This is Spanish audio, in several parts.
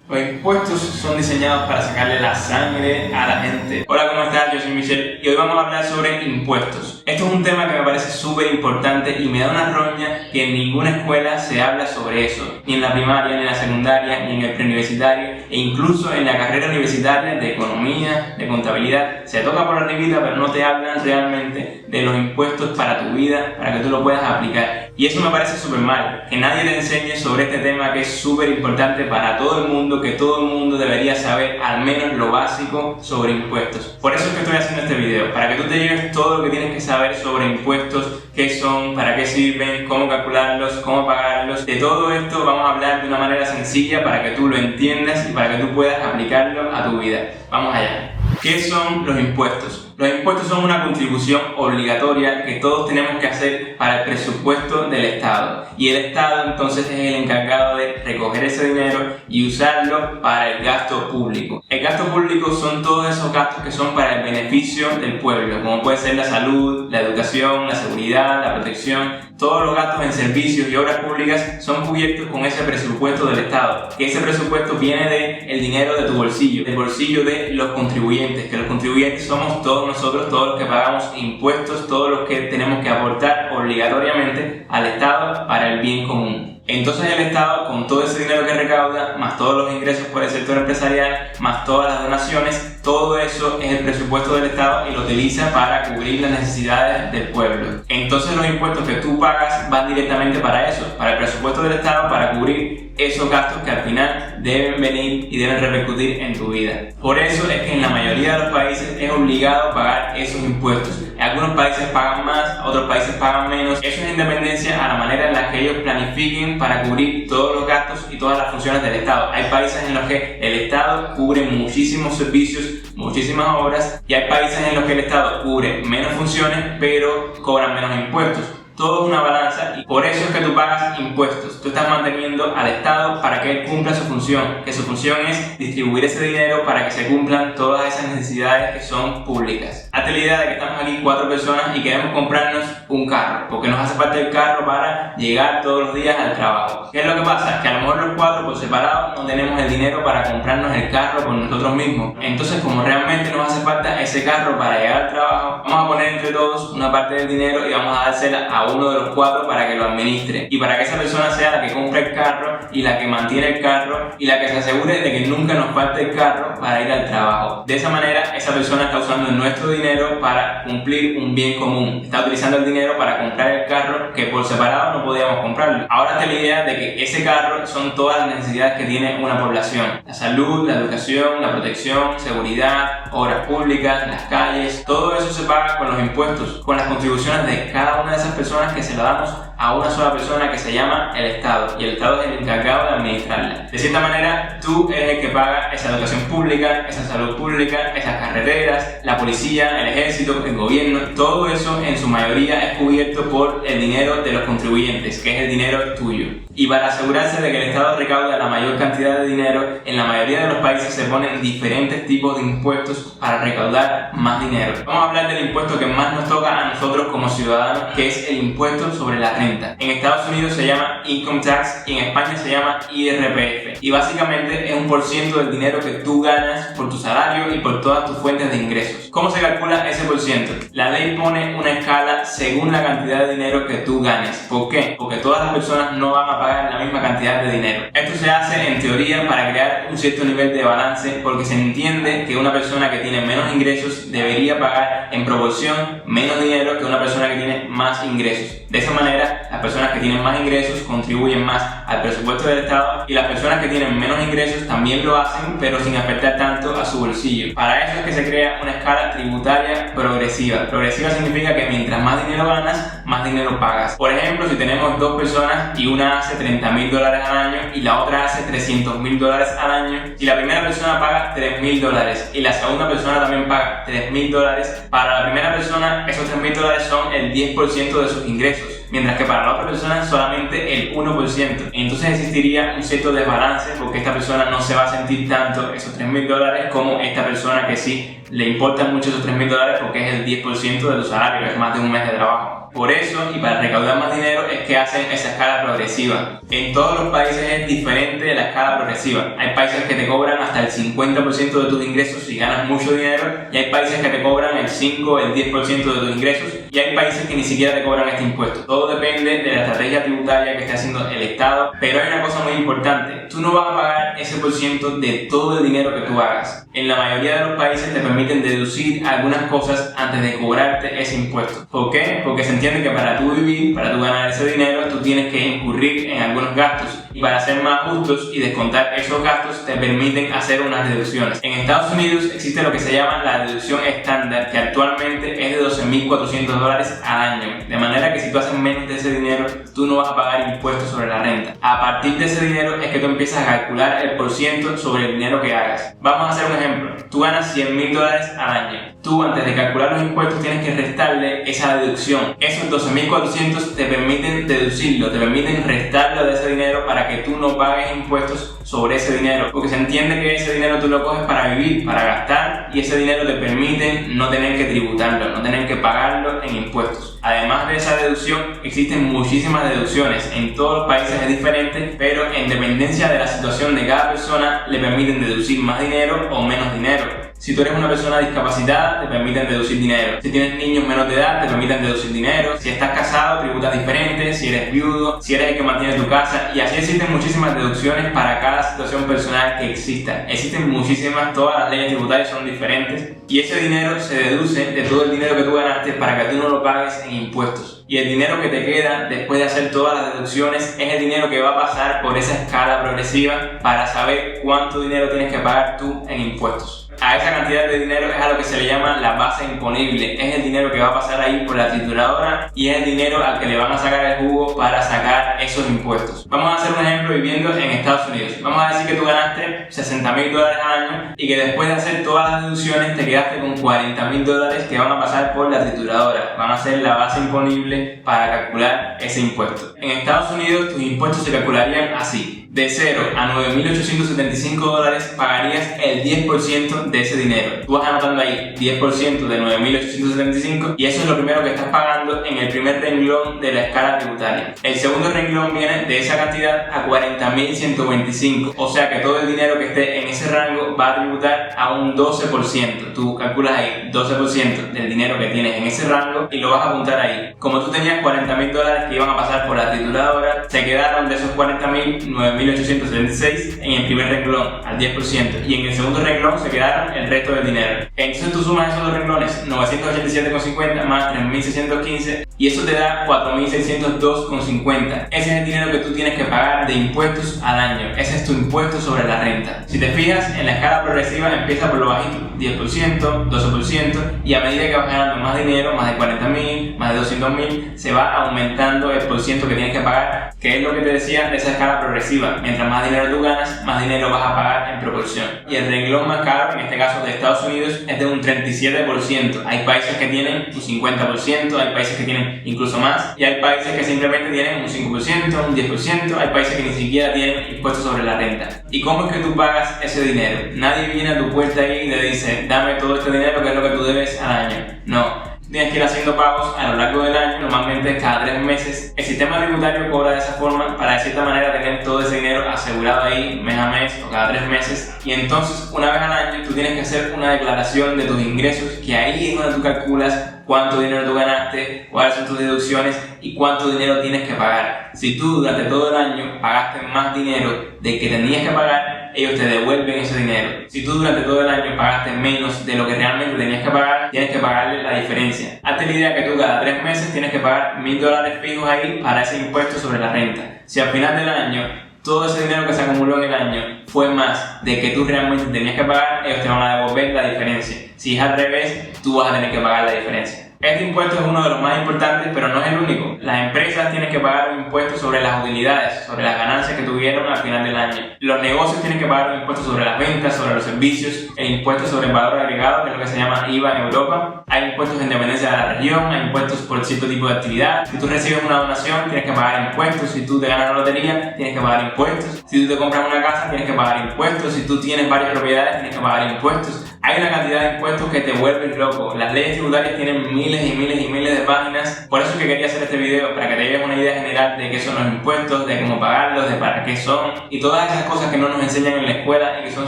Los impuestos son diseñados para sacarle la sangre a la gente. Hola, ¿cómo estás? Yo soy Michelle y hoy vamos a hablar sobre impuestos. Esto es un tema que me parece súper importante y me da una roña que en ninguna escuela se habla sobre eso. Ni en la primaria, ni en la secundaria, ni en el preuniversitario e incluso en la carrera universitaria de economía, de contabilidad. Se toca por arribita, pero no te hablan realmente de los impuestos para tu vida, para que tú lo puedas aplicar. Y eso me parece súper mal, que nadie te enseñe sobre este tema que es súper importante para todo el mundo, que todo el mundo debería saber al menos lo básico sobre impuestos. Por eso es que estoy haciendo este video, para que tú te lleves todo lo que tienes que saber sobre impuestos, qué son, para qué sirven, cómo calcularlos, cómo pagarlos. De todo esto vamos a hablar de una manera sencilla para que tú lo entiendas y para que tú puedas aplicarlo a tu vida. Vamos allá. ¿Qué son los impuestos? Los impuestos son una contribución obligatoria que todos tenemos que hacer para el presupuesto del Estado. Y el Estado entonces es el encargado de recoger ese dinero y usarlo para el gasto público. El gasto público son todos esos gastos que son para el beneficio del pueblo, como puede ser la salud, la educación, la seguridad, la protección. Todos los gastos en servicios y obras públicas son cubiertos con ese presupuesto del Estado. Que ese presupuesto viene del dinero de tu bolsillo, del bolsillo de los contribuyentes, que los contribuyentes somos todos nosotros, todos los que pagamos impuestos, todos los que tenemos que aportar obligatoriamente al Estado para el bien común. Entonces el Estado, con todo ese dinero que recauda, más todos los ingresos por el sector empresarial, más todas las donaciones, todo eso es el presupuesto del Estado y lo utiliza para cubrir las necesidades del pueblo. Entonces los impuestos que tú pagas van directamente para eso, para el presupuesto del Estado, para cubrir esos gastos que al final deben venir y deben repercutir en tu vida. Por eso es que en la mayoría de los países es obligado pagar esos impuestos. En algunos países pagan más, otros países pagan menos. Eso es en dependencia a la manera en la que ellos planifiquen para cubrir todos los gastos y todas las funciones del Estado. Hay países en los que el Estado cubre muchísimos servicios, muchísimas obras, y hay países en los que el Estado cubre menos funciones pero cobran menos impuestos. Todo es una balanza y por eso es que tú pagas impuestos. Tú estás manteniendo al Estado para que él cumpla su función, que su función es distribuir ese dinero para que se cumplan todas esas necesidades que son públicas. Hazte la idea de que estamos aquí 4 personas y queremos comprarnos un carro, porque nos hace falta el carro para llegar todos los días al trabajo. ¿Qué es lo que pasa? Que a lo mejor los 4 por separado no tenemos el dinero para comprarnos el carro por nosotros mismos. Entonces, como realmente nos hace falta ese carro para llegar al trabajo, vamos a poner entre todos una parte del dinero y vamos a dársela a uno de los 4 para que lo administre y para que esa persona sea la que compre el carro y la que mantiene el carro y la que se asegure de que nunca nos falte el carro para ir al trabajo. De esa manera, esa persona está usando nuestro dinero para cumplir un bien común. Está utilizando el dinero para comprar el carro que por separado no podíamos comprarlo. Ahora te la idea de que ese carro son todas las necesidades que tiene una población: la salud, la educación, la protección, seguridad, obras públicas, las calles. Todo eso se paga con los impuestos, con las contribuciones de cada una de esas personas que se la damos a una sola persona que se llama el Estado, y el Estado es el encargado de administrarla. De cierta manera, tú eres el que paga esa educación pública, esa salud pública, esas carreteras, la policía, el ejército, el gobierno. Todo eso en su mayoría es cubierto por el dinero de los contribuyentes, que es el dinero tuyo. Y para asegurarse de que el Estado recauda la mayor cantidad de dinero, en la mayoría de los países se ponen diferentes tipos de impuestos para recaudar más dinero. Vamos a hablar del impuesto que más nos toca a nosotros como ciudadanos, que es el impuesto sobre la renta. En Estados Unidos se llama Income Tax y en España se llama IRPF. Y básicamente es un % del dinero que tú ganas por tu salario y por todas tus fuentes de ingresos. ¿Cómo se calcula ese %? La ley pone una escala según la cantidad de dinero que tú ganes. ¿Por qué? Porque todas las personas no van a pagar la misma cantidad de dinero. Esto se hace en teoría para crear un cierto nivel de balance, porque se entiende que una persona que tiene menos ingresos debería pagar en proporción menos dinero que una persona que tiene más ingresos. De esa manera, las personas que tienen más ingresos contribuyen más al presupuesto del Estado y las personas que tienen menos ingresos también lo hacen, pero sin afectar tanto a su bolsillo. Para eso es que se crea una escala tributaria progresiva. Progresiva significa que mientras más dinero ganas, más dinero pagas. Por ejemplo, si tenemos 2 personas y una hace $30,000 al año y la otra hace $300,000 al año, si la primera persona paga $3,000 y la segunda persona también paga $3,000, para la primera persona esos $3,000 son el 10% de sus ingresos, mientras que para la otra persona solamente el 1%. Entonces existiría un cierto desbalance, porque esta persona no se va a sentir tanto esos $3,000 como esta persona que sí le importan mucho esos $3,000 porque es el 10% de tu salario, es más de un mes de trabajo. Por eso, y para recaudar más dinero, es que hacen esa escala progresiva. En todos los países es diferente la escala progresiva. Hay países que te cobran hasta el 50% de tus ingresos si ganas mucho dinero, y hay países que te cobran el 5 el 10% de tus ingresos, y hay países que ni siquiera te cobran este impuesto. Todo depende de la estrategia tributaria que esté haciendo el Estado, pero hay una cosa muy importante: tú no vas a pagar ese por ciento de todo el dinero que tú hagas. En la mayoría de los países te permiten deducir algunas cosas antes de cobrarte ese impuesto. ¿Por qué? Porque se entiende que para tú vivir, para tú ganar ese dinero, tú tienes que incurrir en algunos gastos, y para ser más justos y descontar esos gastos te permiten hacer unas deducciones. En Estados Unidos existe lo que se llama la deducción estándar, que actualmente es de $12,400 al año, de manera que si tú haces menos de ese dinero, tú no vas a pagar impuestos sobre la renta. A partir de ese dinero es que tú empiezas a calcular el % sobre el dinero que hagas. Vamos a hacer un ejemplo: tú ganas $100,000 al año. Tú, antes de calcular los impuestos, tienes que restarle esa deducción. Esos 12,400 te permiten deducirlo, te permiten restarlo de ese dinero para que tú no pagues impuestos sobre ese dinero, porque se entiende que ese dinero tú lo coges para vivir, para gastar, y ese dinero te permite no tener que tributarlo, no tener que pagarlo en impuestos. Además de esa deducción, existen muchísimas deducciones. En todos los países es diferente, pero en dependencia de la situación de cada persona le permiten deducir más dinero o menos dinero. Si tú eres una persona discapacitada, te permiten deducir dinero. Si tienes niños menores de edad, te permiten deducir dinero. Si estás casado, tributas diferente. Si eres viudo, si eres el que mantiene tu casa. Y así existen muchísimas deducciones para cada situación personal que exista. Existen muchísimas, todas las leyes tributarias son diferentes. Y ese dinero se deduce de todo el dinero que tú ganaste para que tú no lo pagues en impuestos. Y el dinero que te queda después de hacer todas las deducciones es el dinero que va a pasar por esa escala progresiva para saber cuánto dinero tienes que pagar tú en impuestos. A esa cantidad de dinero es a lo que se le llama la base imponible. Es el dinero que va a pasar ahí por la trituradora y es el dinero al que le van a sacar el jugo para sacar esos impuestos. Vamos a hacer un ejemplo viviendo en Estados Unidos. Vamos a decir que tú ganaste $60,000 al año y que después de hacer todas las deducciones te quedaste con $40,000 que van a pasar por la trituradora. Van a ser la base imponible para calcular ese impuesto. En Estados Unidos tus impuestos se calcularían así: de 0 a $9,875 pagarías el 10% de ese dinero. Tú vas anotando ahí 10% de 9,875 y eso es lo primero que estás pagando en el primer renglón de la escala tributaria. El segundo renglón viene de esa cantidad a 40,125, o sea que todo el dinero que esté en ese rango va a tributar a un 12%. Tú calculas ahí 12% del dinero que tienes en ese rango y lo vas a apuntar ahí. Como tú tenías $40,000 que iban a pasar por la trituradora, se quedaron de esos 40,000, 9,876 en el primer renglón al 10% y en el segundo renglón se quedaron el resto del dinero. Entonces tú sumas esos dos renglones, 987,50 más 3,615, y eso te da 4,602,50. Ese es el dinero que tú tienes que pagar de impuestos al año. Ese es tu impuesto sobre la renta. Si te fijas, en la escala progresiva empieza por lo bajito, 10%, 12%, y a medida que vas ganando más dinero, más de 40,000, más de 200,000, se va aumentando el porciento que tienes que pagar, que es lo que te decía de esa escala progresiva. Mientras más dinero tú ganas, más dinero vas a pagar en proporción. Y el renglón más caro, en este caso de Estados Unidos, es de un 37%. Hay países que tienen un 50%, hay países que tienen incluso más, y hay países que simplemente tienen un 5%, un 10%, hay países que ni siquiera tienen impuestos sobre la renta. ¿Y cómo es que tú pagas ese dinero? Nadie viene a tu puerta ahí y te dice: dame todo este dinero que es lo que tú debes al año. No. Tienes que ir haciendo pagos a lo largo del año, normalmente cada 3 meses. El sistema tributario cobra de esa forma para de cierta manera tener todo ese dinero asegurado ahí mes a mes o cada 3 meses. Y entonces, una vez al año, tú tienes que hacer una declaración de tus ingresos, que ahí es donde tú calculas cuánto dinero tú ganaste, cuáles son tus deducciones y cuánto dinero tienes que pagar. Si tú durante todo el año pagaste más dinero del que tenías que pagar, ellos te devuelven ese dinero. Si tú durante todo el año pagaste menos de lo que realmente tenías que pagar, tienes que pagarle la diferencia. Hazte la idea que tú cada 3 meses tienes que pagar $1,000 fijos ahí para ese impuesto sobre la renta. Si al final del año todo ese dinero que se acumuló en el año fue más de que tú realmente tenías que pagar, ellos te van a devolver la diferencia. Si es al revés, tú vas a tener que pagar la diferencia. Este impuesto es uno de los más importantes, pero no es el único. Las empresas tienen que pagar un impuesto sobre las utilidades, sobre las ganancias que tuvieron al final del año. Los negocios tienen que pagar un impuesto sobre las ventas, sobre los servicios, el impuesto sobre el valor agregado, que es lo que se llama IVA en Europa. Hay impuestos en dependencia de la región, hay impuestos por cierto tipo de actividad. Si tú recibes una donación, tienes que pagar impuestos. Si tú te ganas la lotería, tienes que pagar impuestos. Si tú te compras una casa, tienes que pagar impuestos. Si tú tienes varias propiedades, tienes que pagar impuestos. Hay una cantidad de impuestos que te vuelven loco. Las leyes tributarias tienen miles y miles y miles de páginas. Por eso es que quería hacer este video, para que te lleves una idea general de qué son los impuestos, de cómo pagarlos, de para qué son y todas esas cosas que no nos enseñan en la escuela y que son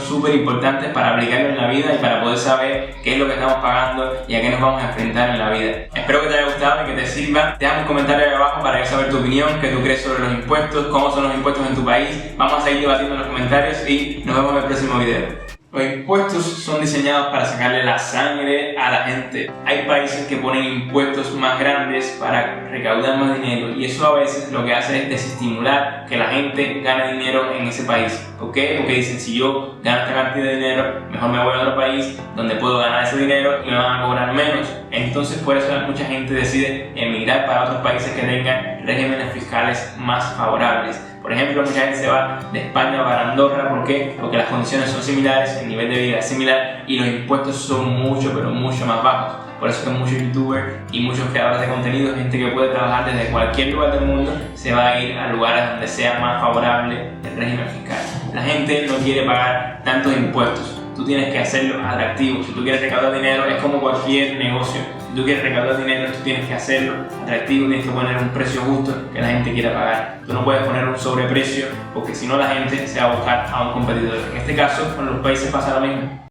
súper importantes para aplicarlo en la vida y para poder saber qué es lo que estamos pagando y a qué nos vamos a enfrentar en la vida. Espero que te haya gustado y que te sirva. Déjame un comentario ahí abajo para yo saber tu opinión, qué tú crees sobre los impuestos, cómo son los impuestos en tu país. Vamos a seguir debatiendo en los comentarios y nos vemos en el próximo video. Los impuestos son diseñados para sacarle la sangre a la gente. Hay países que ponen impuestos más grandes para recaudar más dinero y eso a veces lo que hace es desestimular que la gente gane dinero en ese país. ¿Por qué? Porque dicen, si yo gano esta cantidad de dinero, mejor me voy a otro país donde puedo ganar ese dinero y me van a cobrar menos. Entonces por eso mucha gente decide emigrar para otros países que tengan regímenes fiscales más favorables. Por ejemplo, mucha gente se va de España para Andorra. ¿Por qué? Porque las condiciones son similares, el nivel de vida es similar y los impuestos son mucho, pero mucho más bajos. Por eso que muchos youtubers y muchos creadores de contenido, gente que puede trabajar desde cualquier lugar del mundo, se va a ir a lugares donde sea más favorable el régimen fiscal. La gente no quiere pagar tantos impuestos. Tú tienes que hacerlo atractivo. Si tú quieres recaudar dinero, es como cualquier negocio. Si tú quieres recaudar dinero, tú tienes que hacerlo atractivo, tienes que poner un precio justo que la gente quiera pagar. Tú no puedes poner un sobreprecio porque si no la gente se va a buscar a un competidor. En este caso, con los países pasa lo mismo.